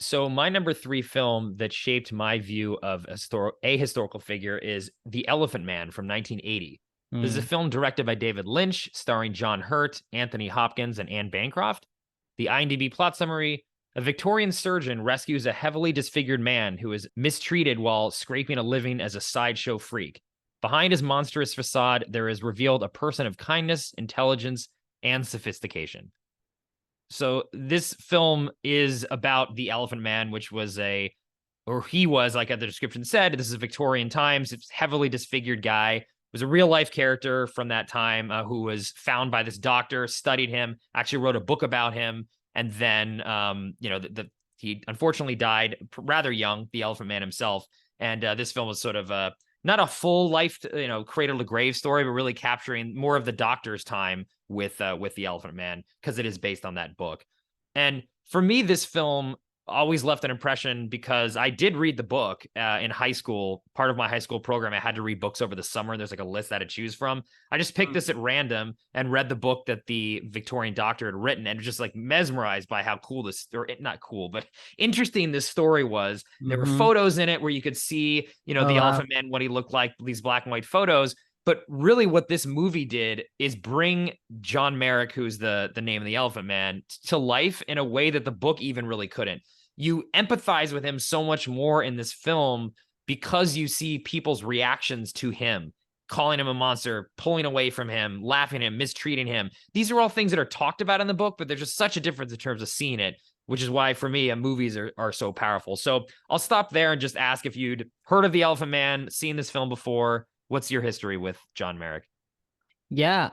So my number three film that shaped my view of a historical figure is The Elephant Man from 1980. This is a Mm. film directed by David Lynch, starring John Hurt, Anthony Hopkins, and Anne Bancroft. The IMDb plot summary: a Victorian surgeon rescues a heavily disfigured man who is mistreated while scraping a living as a sideshow freak. Behind his monstrous facade, there is revealed a person of kindness, intelligence, and sophistication. So this film is about the Elephant Man, which was he was, like the description said, this is Victorian times. It's heavily disfigured guy. It was a real life character from that time who was found by this doctor, studied him, actually wrote a book about him, and then he unfortunately died rather young, the Elephant Man himself. And this film was sort of not a full life, cradle to grave story, but really capturing more of the doctor's time with the Elephant Man because it is based on that book. And for me, this film always left an impression because I did read the book in high school. Part of my high school program, I had to read books over the summer. There's like a list that I choose from. I just picked this at random and read the book that the Victorian doctor had written, and just like mesmerized by how cool this, or not cool, but interesting this story was. There were Hmm. photos in it where you could see, Oh the wow. Elephant Man, what he looked like, these black and white photos. But really, what this movie did is bring John Merrick, who's the name of the Elephant Man, to life in a way that the book even really couldn't. You empathize with him so much more in this film because you see people's reactions to him, calling him a monster, pulling away from him, laughing at him, mistreating him. These are all things that are talked about in the book, but there's just such a difference in terms of seeing it, which is why for me, movies are so powerful. So I'll stop there and just ask if you'd heard of the Elephant Man, seen this film before. What's your history with John Merrick? Yeah,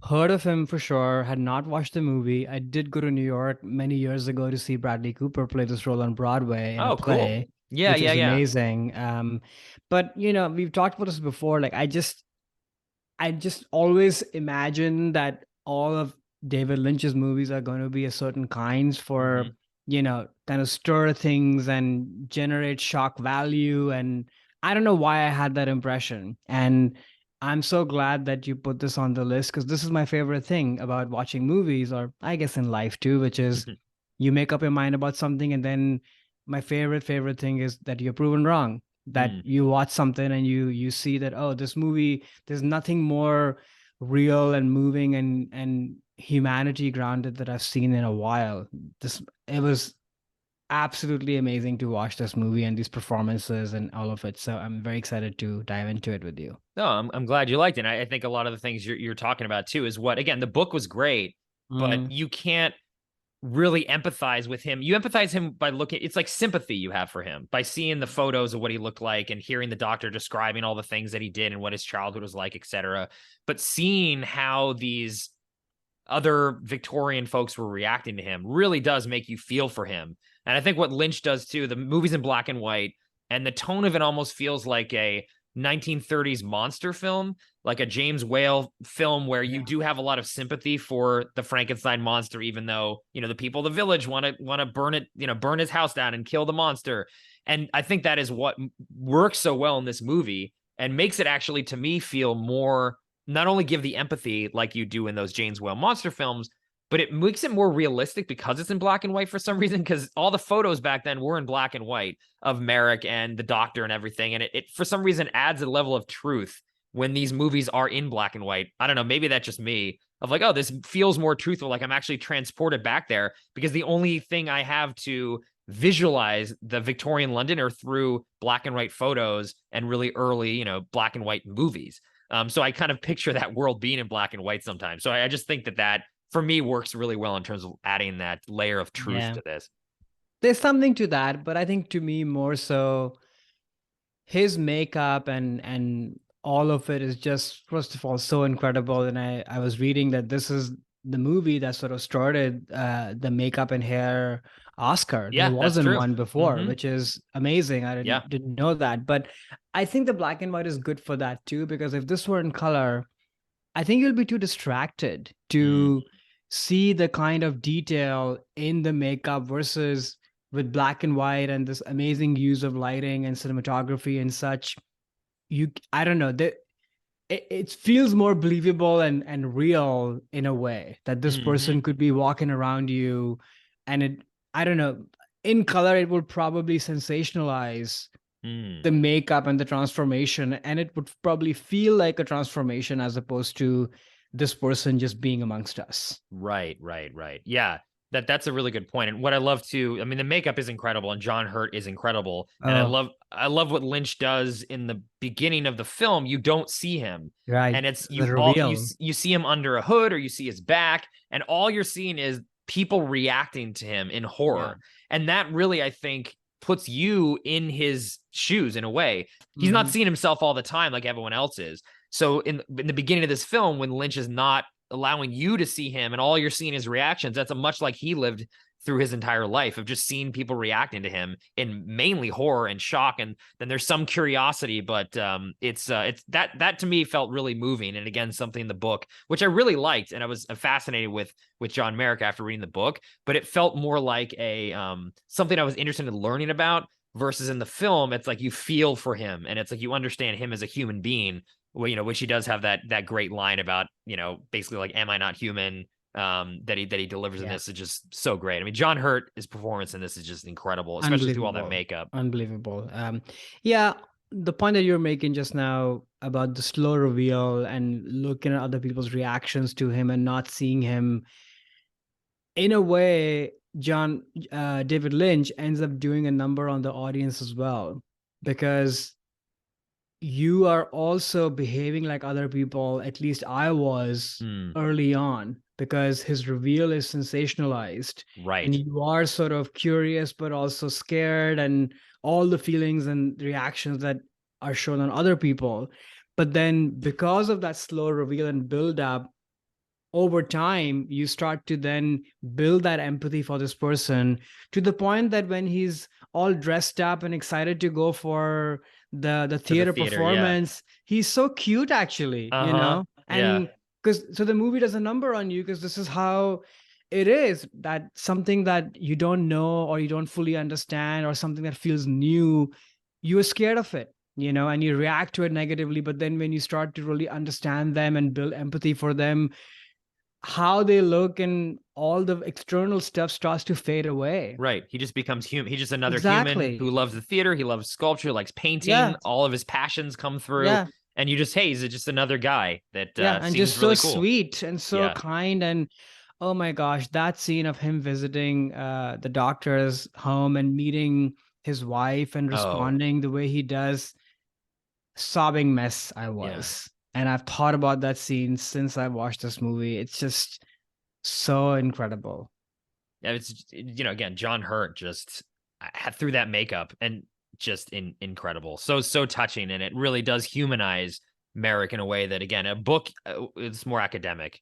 heard of him for sure. Had not watched the movie. I did go to New York many years ago to see Bradley Cooper play this role on Broadway in a Oh, cool. play, Yeah, which yeah, was yeah. amazing. But we've talked about this before. Like I just always imagine that all of David Lynch's movies are going to be a certain kinds Mm-hmm. for, kind of stir things and generate shock value. And I don't know why I had that impression. And I'm so glad that you put this on the list because this is my favorite thing about watching movies, or I guess in life too, which is you make up your mind about something, and then my favorite thing is that you're proven wrong, that Mm. you watch something and you see that, oh, this movie, there's nothing more real and moving and humanity grounded that I've seen in a while. This It was absolutely amazing to watch this movie and these performances and all of it. So I'm very excited to dive into it with you. No, I'm glad you liked it. And I think a lot of the things you're talking about too is what, again, the book was great, but Mm, you can't really empathize with him. You empathize him by looking, it's like sympathy you have for him by seeing the photos of what he looked like and hearing the doctor describing all the things that he did and what his childhood was like, etc. But seeing how these other Victorian folks were reacting to him really does make you feel for him. And I think what Lynch does too, the movie's in black and white, and the tone of it almost feels like a 1930s monster film, like a James Whale film where you yeah. do have a lot of sympathy for the Frankenstein monster, even though, the people of the village want to burn it, burn his house down and kill the monster. And I think that is what works so well in this movie and makes it actually, to me, feel more, not only give the empathy like you do in those James Whale monster films, but it makes it more realistic because it's in black and white for some reason. Because all the photos back then were in black and white of Merrick and the doctor and everything, and it for some reason adds a level of truth when these movies are in black and white. I don't know, maybe that's just me. Of like, oh, this feels more truthful. Like I'm actually transported back there because the only thing I have to visualize the Victorian London are through black and white photos and really early, black and white movies. So I kind of picture that world being in black and white sometimes. So I just think that for me works really well in terms of adding that layer of truth Yeah. to this. There's something to that, but I think to me more so his makeup and all of it is just, first of all, so incredible. And I was reading that this is the movie that sort of started the makeup and hair Oscar. There Yeah, that's wasn't true. one before, Mm-hmm. which is amazing. I Yeah. didn't know that. But I think the black and white is good for that too, because if this were in color, I think you'll be too distracted Mm. to see the kind of detail in the makeup versus with black and white and this amazing use of lighting and cinematography and such. I don't know, that it feels more believable and real in a way that this Mm-hmm. person could be walking around you. And I don't know, in color, it would probably sensationalize Mm. the makeup and the transformation, and it would probably feel like a transformation as opposed to this person just being amongst us. Right, right, right. Yeah, that's a really good point. And what I love too, I mean, the makeup is incredible, and John Hurt is incredible, and Oh, I love what Lynch does in the beginning of the film. You don't see him, right. and it's The reveal. you see him under a hood, or you see his back, and all you're seeing is people reacting to him in Yeah. horror, and that really, I think, puts you in his shoes in a way. He's not Mhm. seeing himself all the time like everyone else is. So in the beginning of this film, when Lynch is not allowing you to see him and all you're seeing is reactions, that's a much like he lived through his entire life of just seeing people reacting to him in mainly horror and shock, and then there's some curiosity, but it's that to me felt really moving, and again, something in the book which I really liked, and I was fascinated with John Merrick after reading the book, but it felt more like a something I was interested in learning about, versus in the film it's like you feel for him, and it's like you understand him as a human being. Well, which he does have that great line about, basically like, am I not human? That he delivers in Yeah. this is just so great. I mean, John Hurt, his performance in this is just incredible, especially through all that Unbelievable. makeup. Unbelievable. Yeah, the point that you're making just now about the slow reveal and looking at other people's reactions to him and not seeing him, in a way, David Lynch ends up doing a number on the audience as well, because you are also behaving like other people. At least I was Hmm. early on, because his reveal is sensationalized and Right. you are sort of curious but also scared, and all the feelings and reactions that are shown on other people. But then, because of that slow reveal and build up, over time you start to then build that empathy for this person, to the point that when he's all dressed up and excited to go for the To the theater theater. Yeah. performance, he's so cute, actually, Uh-huh. Yeah. and because so the movie does a number on you, because this is how it is, that something that you don't know or you don't fully understand, or something that feels new, you are scared of it, and you react to it negatively. But then when you start to really understand them and build empathy for them, how they look and all the external stuff starts to fade away. Right. He just becomes human. He's just another human who Exactly. loves the theater. He loves sculpture, likes Yeah. painting. All of his passions come through. Yeah. And you just, hey, he's just another guy that Yeah. And seems just so really cool. sweet and so Yeah. kind. And oh my gosh, that scene of him visiting the doctor's home and meeting his wife and Oh, responding the way he does, sobbing mess I yeah. was. And I've thought about that scene since I watched this movie. It's just so incredible. Yeah, it's again, John Hurt just through that makeup and just incredible, so touching, and it really does humanize Merrick in a way that, again, a book, it's more academic.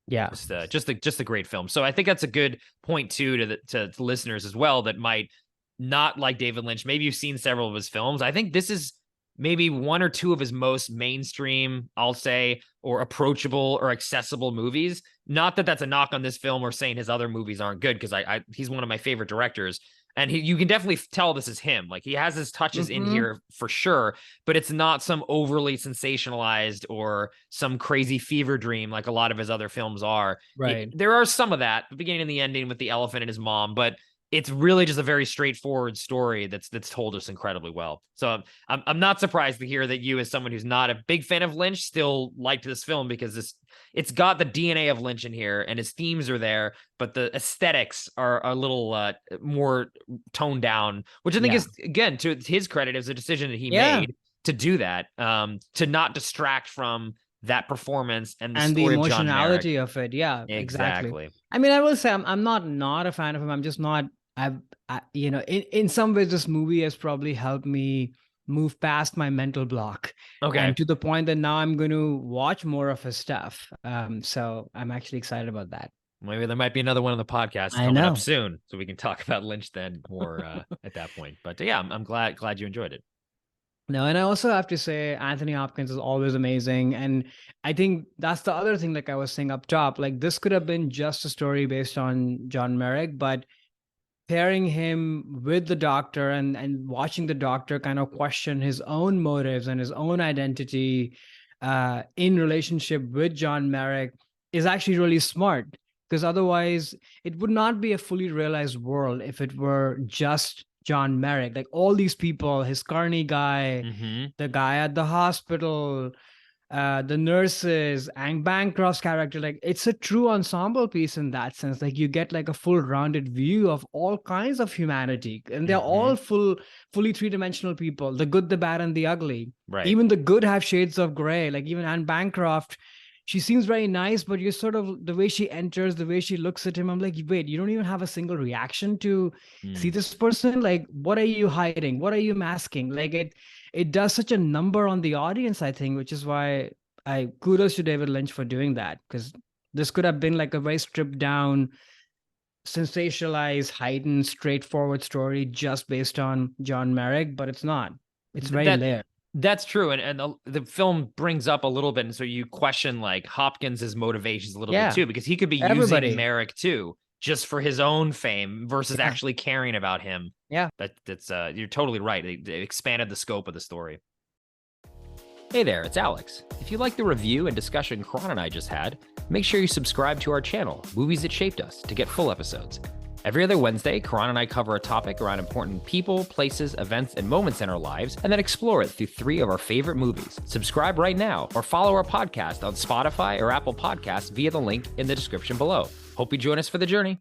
Yeah. Just a great film. So I think that's a good point too to listeners as well that might not like David Lynch. Maybe you've seen several of his films. I think this is maybe one or two of his most mainstream, I'll say, or approachable or accessible movies. Not that that's a knock on this film or saying his other movies aren't good, because I he's one of my favorite directors. And you can definitely tell this is him. Like, he has his touches in Hmm. here for sure, but it's not some overly sensationalized or some crazy fever dream like a lot of his other films are. Right. There are some of that, the beginning and the ending with the elephant and his mom, but it's really just a very straightforward story that's told us incredibly well. So I'm not surprised to hear that you, as someone who's not a big fan of Lynch, still liked this film, because it's got the DNA of Lynch in here and his themes are there, but the aesthetics are a little more toned down, which I think Yeah. is, again, to his credit, is a decision that he Yeah. made to do that, to not distract from that performance and the And the story of John Merrick. emotionality of it. Yeah, exactly. Exactly. I mean, I will say I'm not a fan of him. I'm just not. In some ways, this movie has probably helped me move past my mental block, Okay. and to the point that now I'm going to watch more of his stuff. So I'm actually excited about that. Maybe there might be another one on the podcast I coming up know. soon, so we can talk about Lynch then more at that point. But yeah, I'm glad you enjoyed it. No, and I also have to say Anthony Hopkins is always amazing. And I think that's the other thing, like I was saying up top, like this could have been just a story based on John Merrick, but pairing him with the doctor and watching the doctor kind of question his own motives and his own identity in relationship with John Merrick is actually really smart. because otherwise it would not be a fully realized world if it were just John Merrick. Like all these people, his Carney guy, Mm-hmm. the guy at the hospital, the nurses, and Bancroft's character, like it's a true ensemble piece in that sense. Like you get like a full rounded view of all kinds of humanity, and they're Mm-hmm. all fully three-dimensional people, the good, the bad, and the ugly. Right. Even the good have shades of gray. Like even Anne Bancroft, she seems very nice, but you're sort of the way she enters, the way she looks at him, I'm like, wait, you don't even have a single reaction to see this person. Like, what are you hiding? What are you masking? Like it does such a number on the audience, I think, which is why I kudos to David Lynch for doing that, because this could have been like a very stripped down, sensationalized, heightened, straightforward story just based on John Merrick, but it's not. It's very layered. That's true. And the film brings up a little bit. And so you question like Hopkins's motivations a little bit too, because he could be using Merrick too, just for his own fame versus actually caring about him. Yeah. That's you're totally right. They expanded the scope of the story. Hey there, it's Alex. If you like the review and discussion Karan and I just had, make sure you subscribe to our channel, Movies That Shaped Us, to get full episodes. Every other Wednesday, Karan and I cover a topic around important people, places, events, and moments in our lives, and then explore it through 3 of our favorite movies. Subscribe right now, or follow our podcast on Spotify or Apple Podcasts via the link in the description below. Hope you join us for the journey.